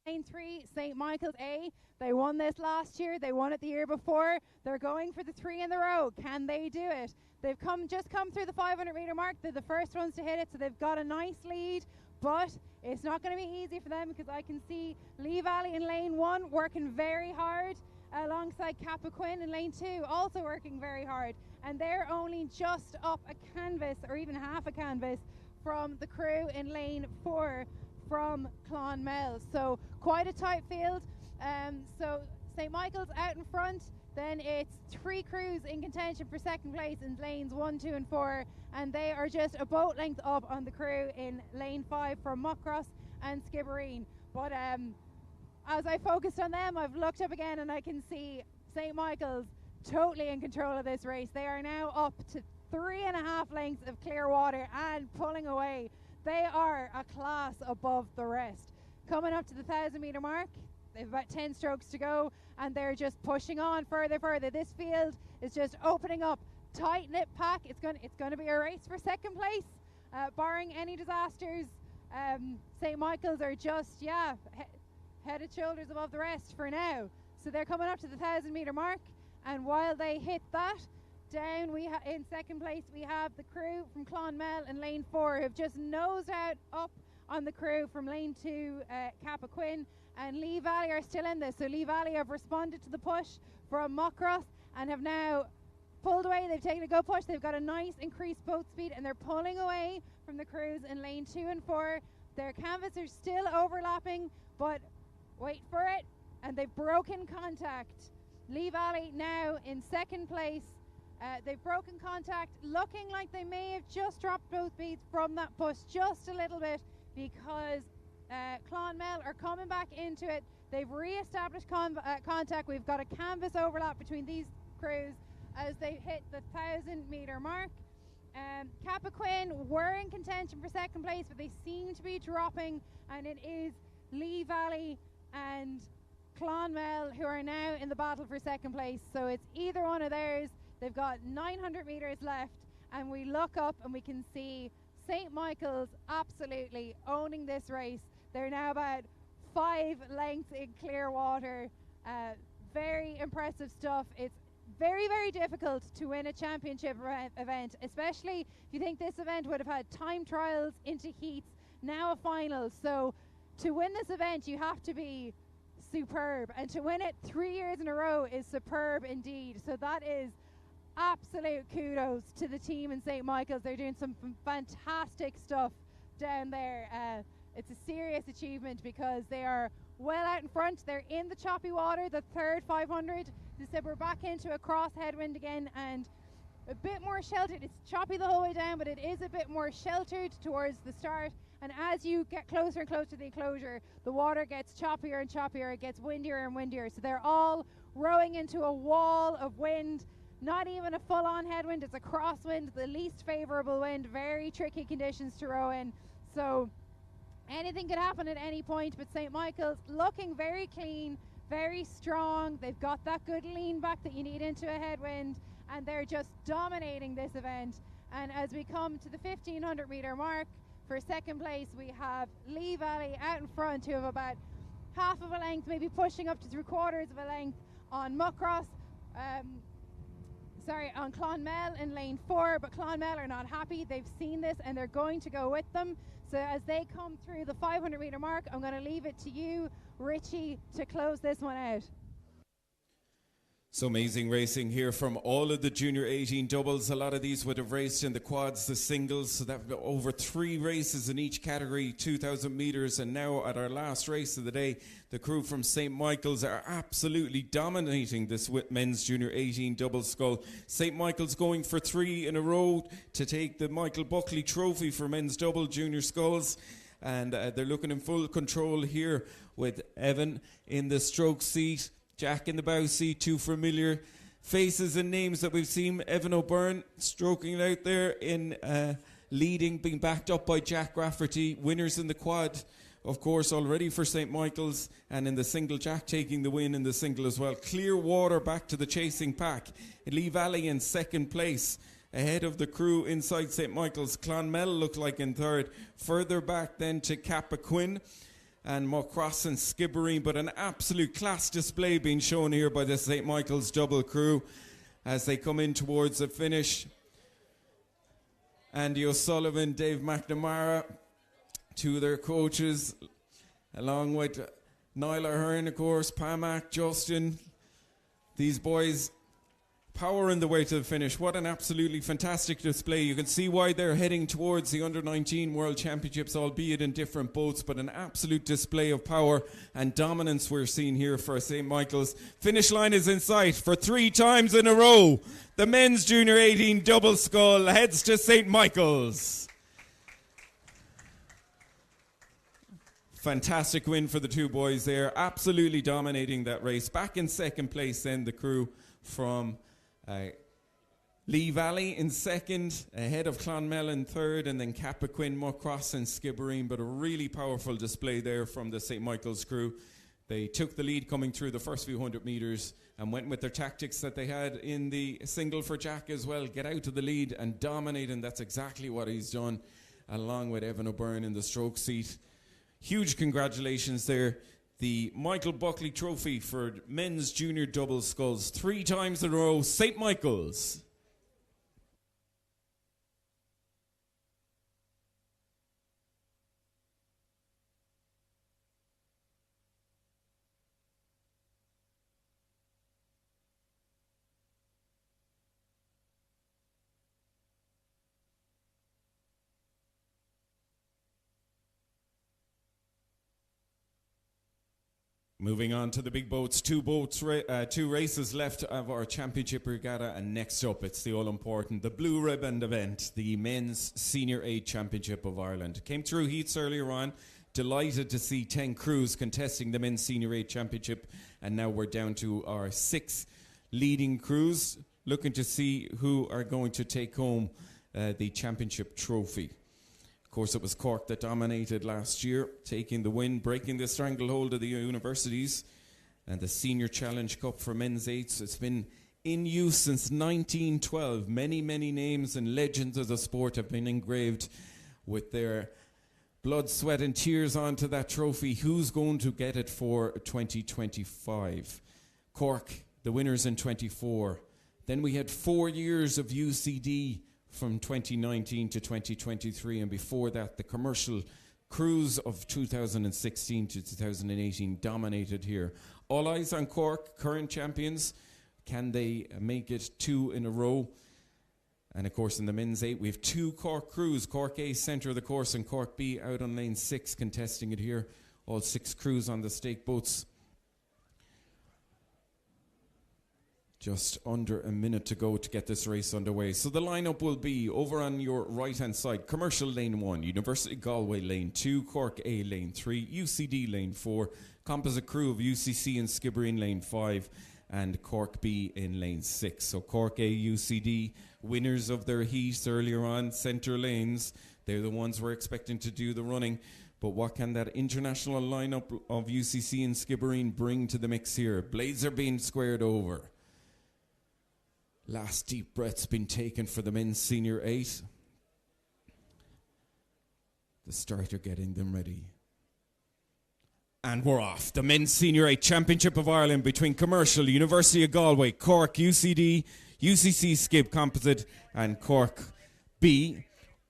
Lane 3, St. Michael's A. They won this last year. They won it the year before. They're going for the 3 in the row. Can they do it? They've just come through the 500-meter mark. They're the first ones to hit it, so they've got a nice lead. But it's not going to be easy for them because I can see Lee Valley in lane 1 working very hard alongside Cappoquin in lane 2 also working very hard. And they're only just up a canvas or even half a canvas from the crew in lane 4 from Clonmel. So quite a tight field. So St. Michael's out in front. Then it's 3 crews in contention for second place in lanes 1, 2 and 4, and they are just a boat length up on the crew in lane 5 from Muckross and Skibbereen. But as I focused on them, I've looked up again and I can see St. Michael's totally in control of this race. They are now up to 3.5 lengths of clear water and pulling away. They are a class above the rest. Coming up to the 1,000-meter mark, they've about 10 strokes to go, and they're just pushing on further. This field is just opening up. Tight-knit pack. It's going to be a race for second place, barring any disasters. St. Michael's are just, head and shoulders above the rest for now. So they're coming up to the 1,000-meter mark, and while they hit that, down in second place we have the crew from Clonmel in lane 4 who've just nosed out up on the crew from lane 2, Cappoquin, and Lee Valley are still in this. So Lee Valley have responded to the push from Muckross and have now pulled away. They've taken a good push. They've got a nice increased boat speed and they're pulling away from the crews in lane 2 and 4. Their canvas are still overlapping, but wait for it, and they've broken contact. Lee Valley now in second place. They've broken contact, looking like they may have just dropped both speeds from that push just a little bit because Clonmel are coming back into it. They've re-established contact. We've got a canvas overlap between these crews as they hit the 1,000-meter mark. Cappoquin were in contention for second place, but they seem to be dropping, and it is Lee Valley and Clonmel who are now in the battle for second place. So it's either one of theirs. They've got 900 meters left, and we look up and we can see St. Michael's absolutely owning this race. They're now about 5 lengths in clear water. Very impressive stuff. It's very, very difficult to win a championship event, especially if you think this event would have had time trials into heats, now a final. So to win this event, you have to be superb, and to win it 3 years in a row is superb indeed. So that is absolute kudos to the team in St. Michael's. They're doing some fantastic stuff down there. It's a serious achievement because they are well out in front. They're in the choppy water, the third 500. They said we're back into a cross headwind again and a bit more sheltered. It's choppy the whole way down, but it is a bit more sheltered towards the start. And as you get closer and closer to the enclosure, the water gets choppier and choppier. It gets windier and windier. So they're all rowing into a wall of wind. Not even a full-on headwind, it's a crosswind, the least favourable wind. Very tricky conditions to row in. So anything could happen at any point, but St. Michael's looking very clean, very strong. They've got that good lean back that you need into a headwind, and they're just dominating this event. And as we come to the 1,500 metre mark, for second place we have Lee Valley out in front, who have about half of a length, maybe pushing up to 3/4 of a length on Muckross. On Clonmel in lane 4, but Clonmel are not happy. They've seen this and they're going to go with them. So as they come through the 500 metre mark, I'm going to leave it to you, Richie, to close this one out. So amazing racing here from all of the junior 18 doubles. A lot of these would have raced in the quads, the singles, so that over 3 races in each category, 2,000 metres. And now at our last race of the day, the crew from St. Michael's are absolutely dominating this men's junior 18 double scull. St. Michael's going for 3 in a row to take the Michael Buckley Trophy for men's double junior sculls. And they're looking in full control here with Evan in the stroke seat, Jack in the bow seat, 2 familiar faces and names that we've seen. Evan O'Byrne stroking it out there in leading, being backed up by Jack Rafferty. Winners in the quad, of course, already for St. Michael's, and in the single, Jack taking the win in the single as well. Clear water back to the chasing pack. Lee Valley in second place, ahead of the crew inside St. Michael's. Clonmel looked like in third. Further back then to Cappoquin. and Muckross and Skibbereen, but an absolute class display being shown here by the St. Michael's double crew as they come in towards the finish. Andy O'Sullivan, Dave McNamara, two of their coaches, along with Niall Ahern, of course, Pamak, Justin. These boys powering the way to the finish. What an absolutely fantastic display. You can see why they're heading towards the Under-19 World Championships, albeit in different boats, but an absolute display of power and dominance we're seeing here for St. Michael's. Finish line is in sight for 3 times in a row. The men's Junior 18 double scull heads to St. Michael's. Fantastic win for the two boys there, absolutely dominating that race. Back in second place then, the crew from Lee Valley in second, ahead of Clonmel in third, and then Cappoquin, Muckross and Skibbereen. But a really powerful display there from the St. Michael's crew. They took the lead coming through the first few 100 metres and went with their tactics that they had in the single for Jack as well. Get out to the lead and dominate, and that's exactly what he's done, along with Evan O'Byrne in the stroke seat. Huge congratulations there. The Michael Buckley Trophy for men's junior double sculls. 3 times in a row, St. Michael's. Moving on to the big boats, two races left of our championship regatta, and next up it's the all-important, the Blue Ribbon event, the Men's Senior 8 Championship of Ireland. Came through heats earlier on, delighted to see 10 crews contesting the Men's Senior 8 Championship, and now we're down to our 6 leading crews, looking to see who are going to take home the championship trophy. Of course, it was Cork that dominated last year, taking the win, breaking the stranglehold of the universities. And the Senior Challenge Cup for men's eights, it's been in use since 1912. Many, many names and legends of the sport have been engraved with their blood, sweat and tears onto that trophy. Who's going to get it for 2025? Cork, the winners in 24. Then we had 4 years of UCD from 2019 to 2023, and before that the commercial crews of 2016 to 2018 dominated here. All eyes on Cork, current champions. Can they make it 2 in a row? And of course in the men's 8 we have 2 Cork crews, Cork A centre of the course and Cork B out on lane 6 contesting it here. All 6 crews on the stake boats. Just under a minute to go to get this race underway. So the lineup will be over on your right hand side: Commercial lane 1, University Galway lane 2, Cork A lane 3, UCD lane 4, composite crew of UCC and Skibbereen lane 5, and Cork B in lane 6. So Cork A, UCD, winners of their heats earlier on, centre lanes. They're the ones we're expecting to do the running. But what can that international lineup of UCC and Skibbereen bring to the mix here? Blades are being squared over. Last deep breath's been taken for the men's senior 8. The starter getting them ready. And we're off. The men's senior 8 Championship of Ireland between Commercial, University of Galway, Cork, UCD, UCC Skib Composite and Cork B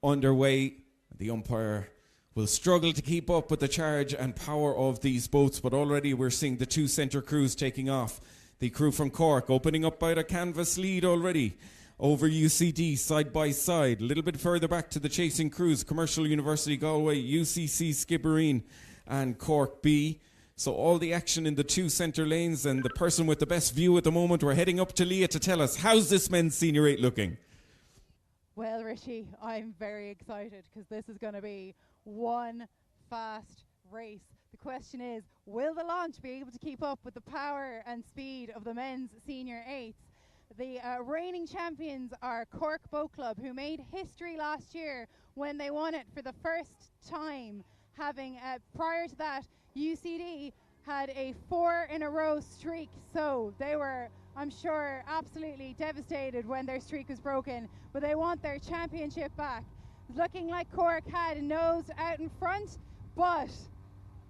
underway. The umpire will struggle to keep up with the charge and power of these boats, but already we're seeing the 2 centre crews taking off. The crew from Cork opening up by the canvas lead already over UCD side by side. A little bit further back to the chasing crews: Commercial, University Galway, UCC Skibbereen and Cork B. So all the action in the 2 centre lanes, and the person with the best view at the moment, we're heading up to Leah to tell us, how's this men's senior 8 looking? Well, Richie, I'm very excited because this is going to be one fast race. The question is, will the launch be able to keep up with the power and speed of the men's senior 8s? The reigning champions are Cork Boat Club, who made history last year when they won it for the first time, having prior to that UCD had a 4 in a row streak, so they were, I'm sure, absolutely devastated when their streak was broken, but they want their championship back. Looking like Cork had a nose out in front, but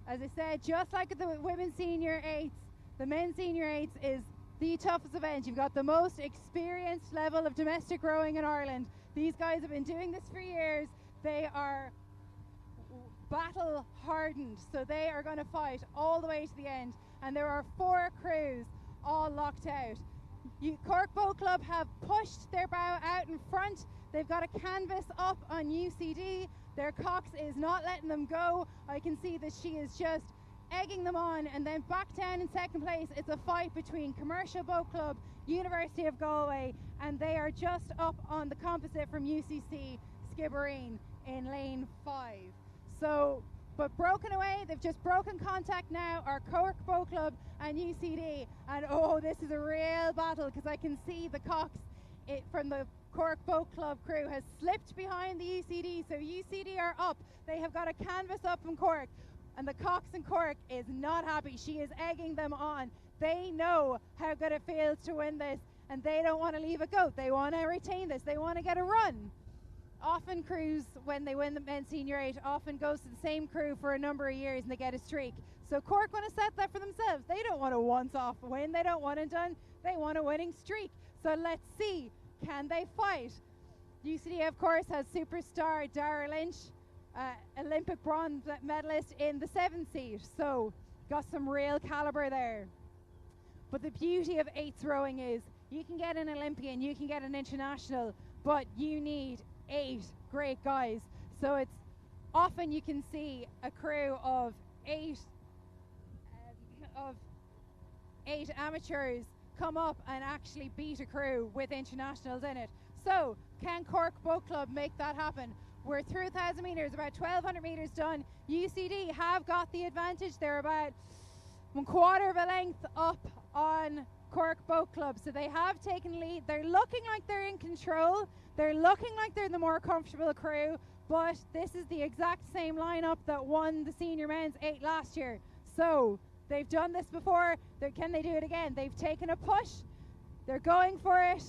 As I said, just like the women's senior eights, the men's senior eights is the toughest event. You've got the most experienced level of domestic rowing in Ireland. These guys have been doing this for years. They are battle hardened, so they are going to fight all the way to the end. And there are 4 crews all locked out. Cork Boat Club have pushed their bow out in front. They've got a canvas up on UCD. Their cox is not letting them go. I can see that she is just egging them on. And then back down in second place, it's a fight between Commercial Boat Club, University of Galway, and they are just up on the composite from UCC Skibbereen in lane 5. So, but broken away, they've just broken contact now, are Cork Boat Club and UCD. And oh, this is a real battle, because I can see the cox from the Cork Boat Club crew has slipped behind the UCD. So UCD are up. They have got a canvas up from Cork. And the cox in Cork is not happy. She is egging them on. They know how good it feels to win this, and they don't want to leave it go. They want to retain this. They want to get a run. Often crews, when they win the men's senior 8, often goes to the same crew for a number of years and they get a streak. So Cork want to set that for themselves. They don't want a once-off win. They don't want it done. They want a winning streak. So let's see, can they fight? UCD, of course, has superstar Dara Lynch, Olympic bronze medalist in the 7th seat. So got some real caliber there. But the beauty of 8s rowing is you can get an Olympian, you can get an international, but you need 8 great guys. So it's often you can see a crew of 8 amateurs come up and actually beat a crew with internationals in it. So can Cork Boat Club make that happen? We're through 1,000 metres, about 1,200 metres done. UCD have got the advantage. They're about 1/4 of a length up on Cork Boat Club. So they have taken lead. They're looking like they're in control. They're looking like they're the more comfortable crew, but this is the exact same lineup that won the senior men's 8 last year. So they've done this before. Can they do it again? They've taken a push. They're going for it.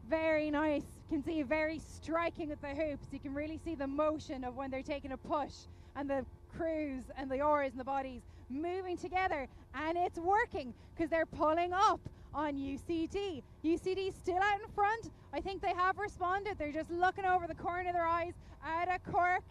Very nice. You can see very striking with the hoops. You can really see the motion of when they're taking a push, and the crews and the oars and the bodies moving together, and it's working because they're pulling up on UCD. UCD still out in front. I think they have responded. They're just looking over the corner of their eyes out at Cork.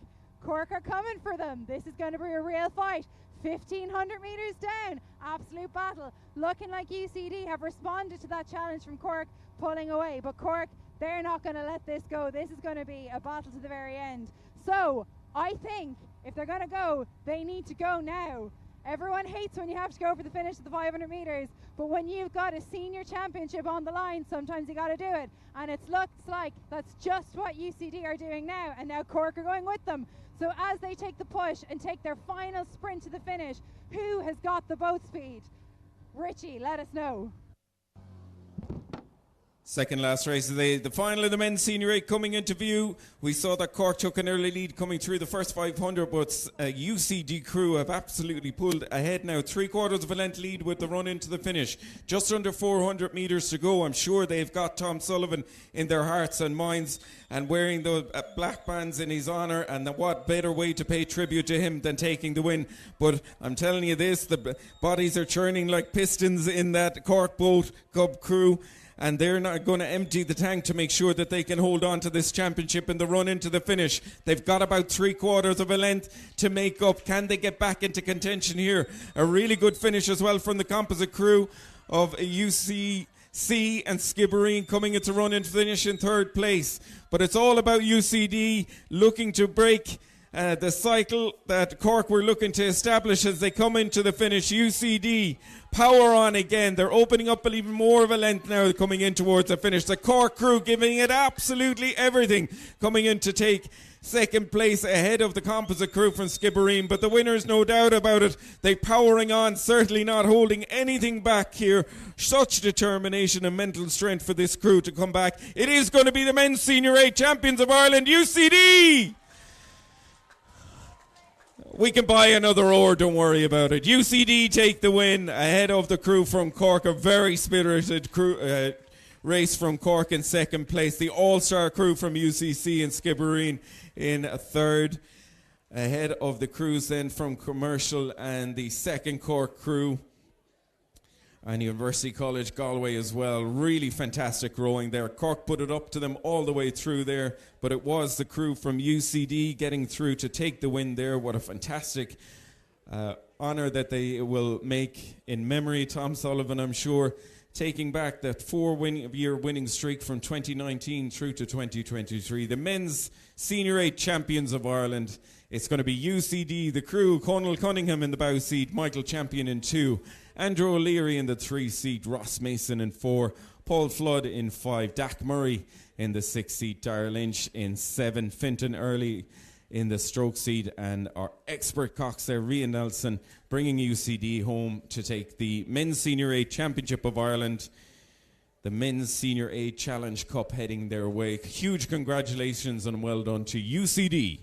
Cork are coming for them. This is going to be a real fight. 1,500 metres down, absolute battle. Looking like UCD have responded to that challenge from Cork, pulling away. But Cork, they're not going to let this go. This is going to be a battle to the very end. So I think if they're going to go, they need to go now. Everyone hates when you have to go for the finish of the 500 metres, but when you've got a senior championship on the line, sometimes you got to do it. And it looks like that's just what UCD are doing now, and now Cork are going with them. So as they take the push and take their final sprint to the finish, who has got the boat speed? Richie, let us know. Second last race of the day, the final of the men's senior 8 coming into view. We saw that Cork took an early lead coming through the first 500, but UCD crew have absolutely pulled ahead now. 3/4 of a length lead with the run into the finish. Just under 400 metres to go. I'm sure they've got Tom Sullivan in their hearts and minds and wearing the black bands in his honour, and what better way to pay tribute to him than taking the win. But I'm telling you this, the bodies are churning like pistons in that Cork Boat Club crew, and they're not going to empty the tank to make sure that they can hold on to this championship in the run into the finish. They've got about 3/4 of a length to make up. Can they get back into contention here? A really good finish as well from the composite crew of UCC and Skibbereen coming into run and finish in 3rd place. But it's all about UCD looking to break the cycle that Cork were looking to establish as they come into the finish. UCD, power on again. They're opening up even more of a length now coming in towards the finish. The Cork crew giving it absolutely everything, coming in to take 2nd place ahead of the composite crew from Skibbereen. But the winners, no doubt about it, they're powering on, certainly not holding anything back here. Such determination and mental strength for this crew to come back. It is going to be the men's senior 8 champions of Ireland, UCD! We can buy another oar, don't worry about it. UCD take the win ahead of the crew from Cork. A very spirited crew, race from Cork in 2nd place. The all-star crew from UCC and Skibbereen in 3rd. ahead of the crews then from Commercial and the second Cork crew. And University College Galway as well. Really fantastic rowing there. Cork put it up to them all the way through there, but it was the crew from UCD getting through to take the win there. What a fantastic honour that they will make in memory. Tom Sullivan, I'm sure, taking back that 4-year winning streak from 2019 through to 2023. The men's Senior 8 champions of Ireland. It's going to be UCD, the crew, Conal Cunningham in the bow seat, Michael Champion in 2, Andrew O'Leary in the 3 seat, Ross Mason in 4, Paul Flood in 5, Dak Murray in the 6 seat, Dara Lynch in 7, Fintan Early in the stroke seat, and our expert cox there, Rian Nelson, bringing UCD home to take the Men's Senior 8 Championship of Ireland, the Men's Senior 8 Challenge Cup heading their way. Huge congratulations and well done to UCD.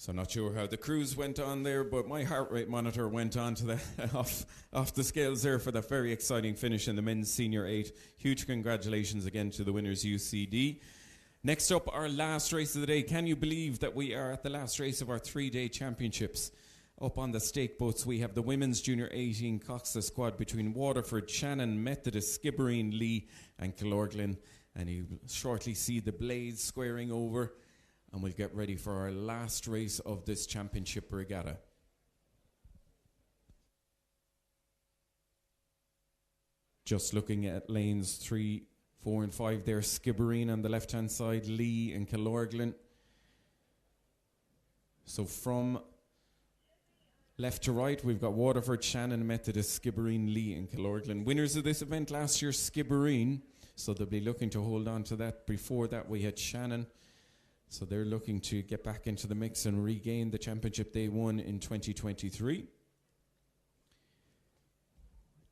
So not sure how the cruise went on there, but my heart rate monitor went on to the off the scales there for that very exciting finish in the men's Senior 8. Huge congratulations again to the winners, UCD. Next up, our last race of the day. Can you believe that we are at the last race of our 3-day championships? Up on the stake boats, we have the women's Junior 18 Coxa squad between Waterford, Shannon, Methodist, Skibbereen, Lee and Killorglin. And you will shortly see the blades squaring over. And we'll get ready for our last race of this championship regatta. Just looking at lanes 3, 4 and 5 there, Skibbereen on the left hand side, Lee and Killorglin. So from left to right, we've got Waterford, Shannon, Methodist, Skibbereen, Lee and Killorglin. Winners of this event last year, Skibbereen. So they'll be looking to hold on to that. Before that we had Shannon. So they're looking to get back into the mix and regain the championship they won in 2023.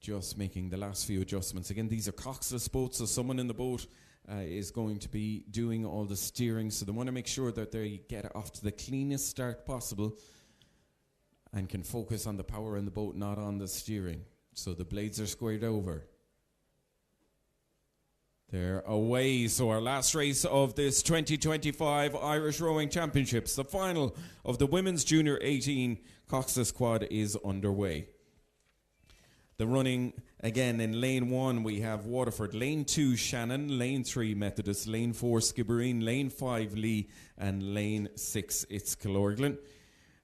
Just making the last few adjustments. Again, these are coxless boats, so someone in the boat is going to be doing all the steering. So they want to make sure that they get off to the cleanest start possible and can focus on the power in the boat, not on the steering. So the blades are squared over. They're away. So our last race of this 2025 Irish Rowing Championships, the final of the Women's Junior 18 Coxa squad, is underway. The running, again, in lane 1, we have Waterford. Lane 2, Shannon. Lane 3, Methodist. Lane 4, Skibbereen. Lane 5, Lee. And lane 6, it's Killorglin.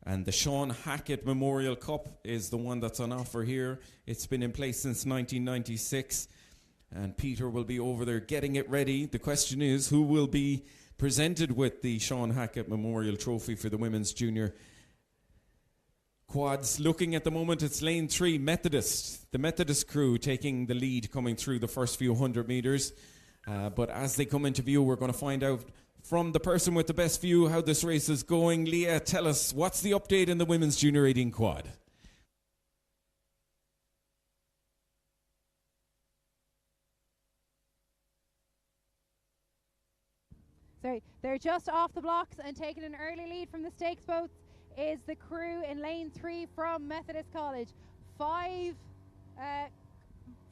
And the Sean Hackett Memorial Cup is the one that's on offer here. It's been in place since 1996. And Peter will be over there getting it ready. The question is, who will be presented with the Sean Hackett Memorial Trophy for the Women's Junior Quads? Looking at the moment, it's lane 3, Methodist. The Methodist crew taking the lead coming through the first few 100 metres. But as they come into view, we're going to find out from the person with the best view how this race is going. Leah, tell us, what's the update in the Women's Junior 18 Quad? Sorry, they're just off the blocks and taking an early lead from the stakes boats is the crew in lane 3 from Methodist College. 5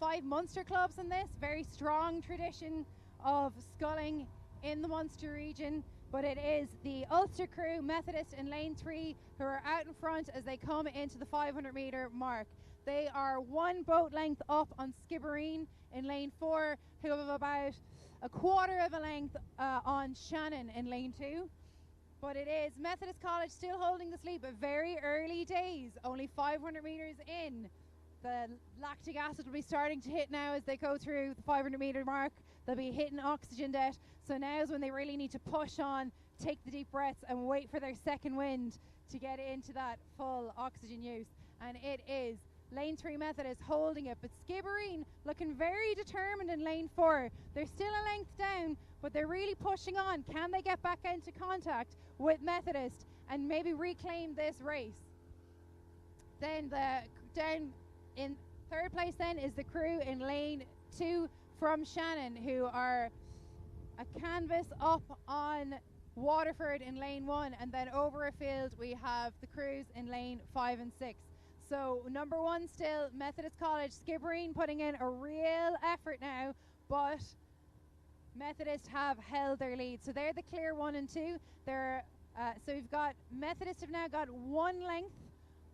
5 Munster clubs in this. Very strong tradition of sculling in the Munster region. But it is the Ulster crew, Methodist in lane 3, who are out in front as they come into the 500 metre mark. They are 1 boat length up on Skibbereen in lane 4, who have about a quarter of a length on Shannon in lane 2. But it is Methodist College still holding the lead, but very early days, only 500 metres in. The lactic acid will be starting to hit now as they go through the 500 metre mark. They'll be hitting oxygen debt. So now is when they really need to push on, take the deep breaths and wait for their second wind to get into that full oxygen use. And it is lane 3 Methodist holding it, but Skibbereen looking very determined in lane 4. They're still a length down, but they're really pushing on. Can they get back into contact with Methodist and maybe reclaim this race? Then down in third place then is the crew in lane 2 from Shannon, who are a canvas up on Waterford in lane 1, and then over a field we have the crews in lane 5 and 6. So number 1 still Methodist College. Skibbereen putting in a real effort now, but Methodist have held their lead. So they're the clear 1 and 2. So we've got Methodist have now got 1 length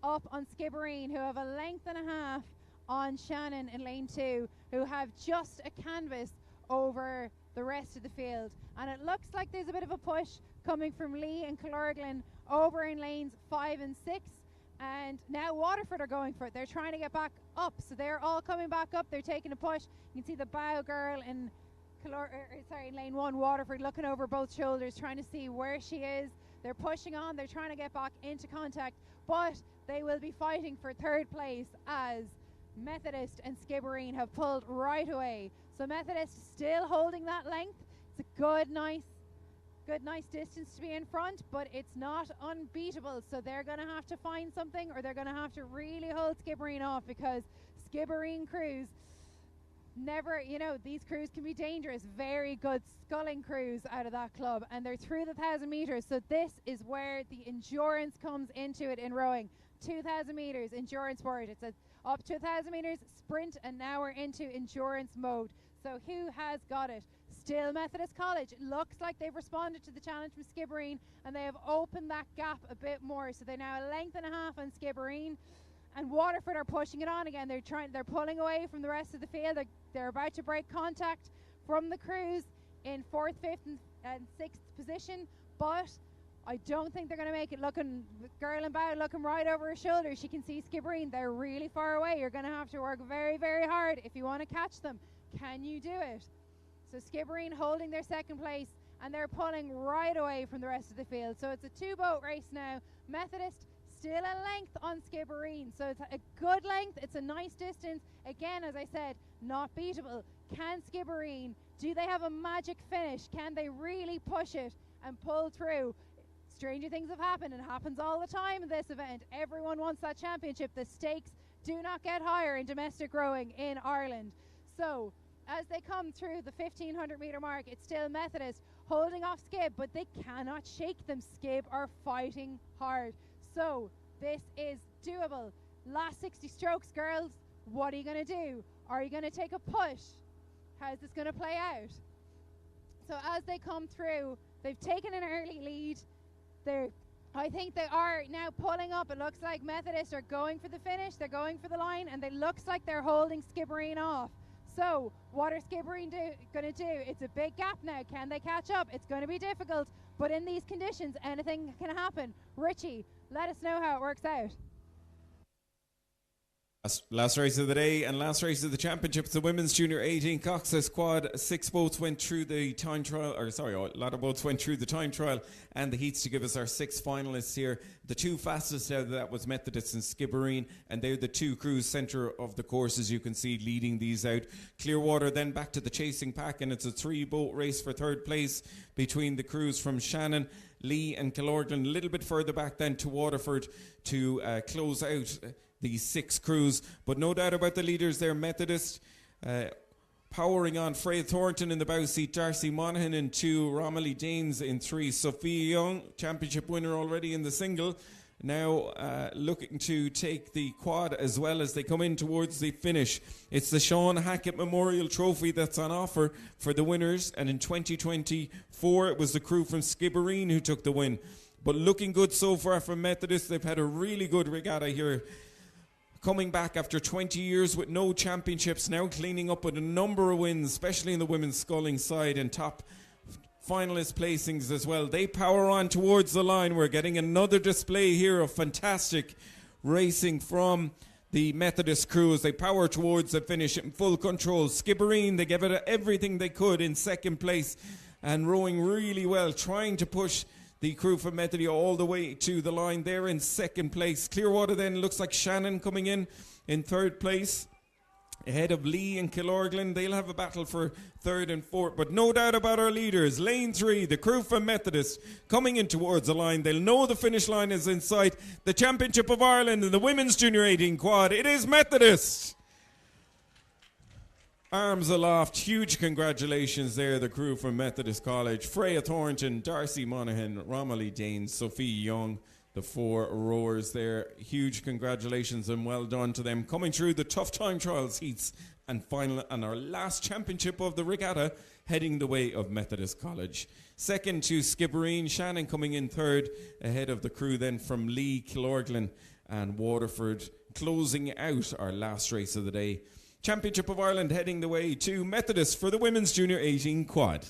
up on Skibbereen, who have a length and a half on Shannon in lane 2, who have just a canvas over the rest of the field. And it looks like there's a bit of a push coming from Lee and Killorglin over in lanes 5 and 6. And now Waterford are going for it. They're trying to get back up, so they're all coming back up. They're taking a push. You can see the bow girl in lane 1, Waterford, looking over both shoulders, trying to see where she is. They're pushing on. They're trying to get back into contact, but they will be fighting for third place as Methodist and Skibbereen have pulled right away. So Methodist still holding that length. It's a good, nice distance to be in front, but it's not unbeatable. So they're going to have to find something, or they're going to have to really hold Skibbereen off, because Skibbereen crews never, these crews can be dangerous. Very good sculling crews out of that club, and they're through the 1,000 metres. So this is where the endurance comes into it in rowing. 2,000 metres endurance sport. It's up to 1,000 metres sprint, and now we're into endurance mode. So who has got it? Still Methodist College. It looks like they've responded to the challenge from Skibbereen, and they have opened that gap a bit more. So they're now a length and a half on Skibbereen, and Waterford are pushing it on again. They're pulling away from the rest of the field. They're about to break contact from the crews in 4th, 5th and 6th position, but I don't think they're going to make it. Looking, girl in bow looking right over her shoulder. She can see Skibbereen. They're really far away. You're going to have to work very, very hard if you want to catch them. Can you do it? So Skibbereen holding their second place, and they're pulling right away from the rest of the field. So it's a 2-boat race now. Methodist still a length on Skibbereen. So it's a good length. It's a nice distance. Again, as I said, not beatable. Can Skibbereen, do they have a magic finish? Can they really push it and pull through? Stranger things have happened, and happens all the time in this event. Everyone wants that championship. The stakes do not get higher in domestic rowing in Ireland. So as they come through the 1,500 metre mark, it's still Methodist holding off Skib, but they cannot shake them. Skib are fighting hard. So this is doable. Last 60 strokes, girls. What are you going to do? Are you going to take a push? How's this going to play out? So as they come through, they've taken an early lead. I think they are now pulling up. It looks like Methodist are going for the finish. They're going for the line, and it looks like they're holding Skibbereen off. So what are Skibbereen going to do? It's a big gap now. Can they catch up? It's going to be difficult, but in these conditions, anything can happen. Richie, let us know how it works out. Last race of the day and last race of the championship. It's the women's junior 18 Cox's squad. 6 boats went through the time trial, a lot of boats went through the time trial and the heats to give us our 6 finalists here. The 2 fastest out of that was Methodist and Skibbereen, and they're the 2 crews centre of the course, as you can see, leading these out. Clearwater then back to the chasing pack, and it's a 3-boat race for third place between the crews from Shannon, Lee and Killorglin. A little bit further back then to Waterford to close out these 6 crews. But no doubt about the leaders there. Methodist powering on. Freya Thornton in the bow seat, Darcy Monaghan in 2, Romilly Danes in 3, Sophia Young, championship winner already in the single, now looking to take the quad as well as they come in towards the finish. It's the Sean Hackett Memorial Trophy that's on offer for the winners, and in 2024 it was the crew from Skibbereen who took the win. But looking good so far from Methodist. They've had a really good regatta here, coming back after 20 years with no championships, now cleaning up with a number of wins, especially in the women's sculling side, and top finalist placings as well. They power on towards the line. We're getting another display here of fantastic racing from the Methodist crew as they power towards the finish in full control. Skibbereen, they gave it everything they could in second place and rowing really well, trying to push the crew from Methody all the way to the line. They're in second place. Clearwater then looks like Shannon coming in third place, ahead of Lee and Killorglin. They'll have a battle for third and fourth, but no doubt about our leaders. Lane 3, the crew from Methodist, coming in towards the line. They'll know the finish line is in sight. The Championship of Ireland in the Women's Junior 18 quad. It is Methodist. Arms aloft, huge congratulations there, the crew from Methodist College. Freya Thornton, Darcy Monaghan, Romilly Danes, Sophie Young, the 4 rowers there. Huge congratulations and well done to them. Coming through the tough time trials heats and final, and our last championship of the regatta, heading the way of Methodist College. Second to Skibbereen, Shannon coming in third, ahead of the crew then from Lee, Killorglin and Waterford, closing out our last race of the day. Championship of Ireland heading the way to Methodist for the Women's Junior 18 quad.